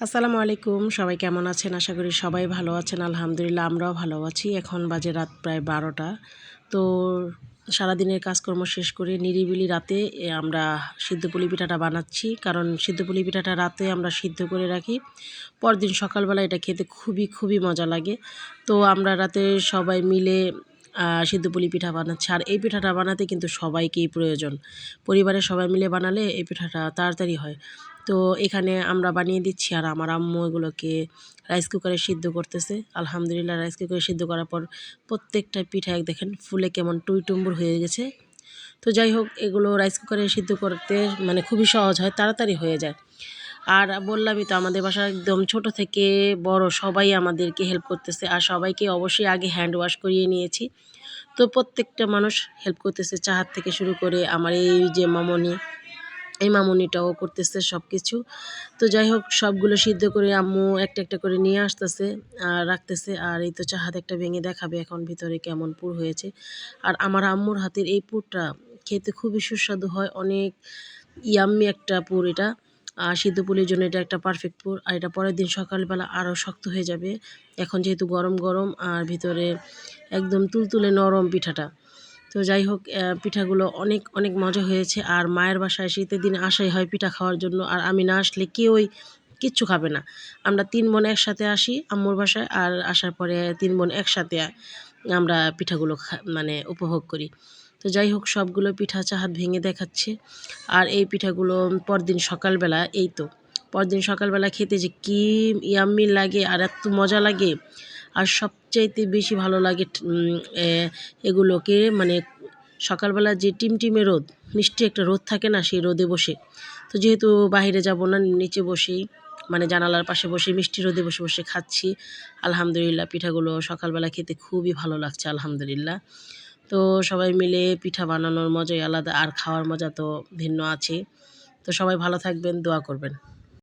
আসসালামু আলাইকুম, সবাই কেমন আছেন? আশা করি সবাই ভালো আছেন। আলহামদুলিল্লাহ আমরাও ভালো আছি। এখন বাজে রাত প্রায় 12টা। তো সারাদিনের কাজকর্ম শেষ করে নিরিবিলি রাতে আমরা সিদ্ধ পুলি পিঠাটা বানাচ্ছি। কারণ সিদ্ধ পুলি পিঠাটা রাতে আমরা সিদ্ধ করে রাখি, পরদিন সকালবেলা এটা খেতে খুবই মজা লাগে। তো আমরা রাতে সবাই মিলে সিদ্ধ পুলি পিঠা বানাচ্ছি। আর এই পিঠাটা বানাতে কিন্তু সবাইকেই প্রয়োজন। পরিবারের সবাই মিলে বানালে এই পিঠাটা তাড়াতাড়ি হয়। তো এখানে আমরা বানিয়ে দিচ্ছি, আর আমার আম্মু এগুলোকে রাইস কুকারে সিদ্ধ করতেছে। আলহামদুলিল্লাহ, রাইস কুকারে সিদ্ধ করার পর প্রত্যেকটা পিঠা দেখেন ফুলে কেমন টুইটুম্বুর হয়ে গেছে। তো যাই হোক, এগুলো রাইস কুকারে সিদ্ধ করতে মানে খুবই সহজ হয়, তাড়াতাড়ি হয়ে যায়। আর বললামই তো, আমাদের বাসায় একদম ছোট থেকে বড় সবাই আমাদেরকে হেল্প করতেছে, আর সবাইকে অবশ্যই আগে হ্যান্ড ওয়াশ করিয়ে নিয়েছি। তো প্রত্যেকটা মানুষ হেল্প করতেছে, চাহাত থেকে শুরু করে আমার এই যে মামনি, এই মামুনিটাও করতেছে সব কিছু। তো যাই হোক, সবগুলো সিদ্ধ করে আম্মু একটা একটা করে নিয়ে আসতেছে আর রাখতেছে। আর এই তো চাহাত একটা ভেঙে দেখাবে এখন ভিতরে কেমন পুর হয়েছে। আর আমার আম্মুর হাতের এই পুরটা খেতে খুবই সুস্বাদু হয়, অনেক ইয়াম্মি একটা পুর এটা। আর সিদ্ধ পুলির জন্য এটা একটা পারফেক্ট পুর। আর এটা পরের দিন সকালবেলা আরও শক্ত হয়ে যাবে। এখন যেহেতু গরম গরম আর ভিতরে একদম তুলতুলে নরম পিঠাটা। তো যাই হোক, পিঠাগুলো অনেক মজা হয়েছে। আর মায়ের বাসায় শীতের দিনে আসাই হয় পিঠা খাওয়ার জন্য, আর আমি না আসলে কেউই কিচ্ছু খাবে না। আমরা 3 বোন একসাথে আসি আম্মুর বাসায়, আর আসার পরে 3 বোন একসাথে আমরা পিঠাগুলো মানে উপভোগ করি। তো যাই হোক, সবগুলো পিঠা চাহাত ভেঙে দেখাচ্ছে। আর এই পিঠাগুলো পরদিন সকালবেলা, এই তো পরদিন সকালবেলা খেতে যে কী ইয়াম্মি লাগে আর এত মজা লাগে। আর সবচাইতে বেশি ভালো লাগে এগুলোকে মানে সকালবেলা যে টিমটিমে রোদ, মিষ্টি একটা রোদ থাকে না, সেই রোদে বসে। তো যেহেতু বাইরে যাব না, নিচে বসেই মানে জানালার পাশে বসে মিষ্টি রোদে বসে বসে খাচ্ছি। আলহামদুলিল্লাহ, পিঠাগুলো সকালবেলা খেতে খুবই ভালো লাগছে আলহামদুলিল্লাহ। তো সবাই মিলে পিঠা বানানোর মজাই আলাদা, আর খাওয়ার মজা তো ভিন্ন আছে। তো সবাই ভালো থাকবেন, দোয়া করবেন।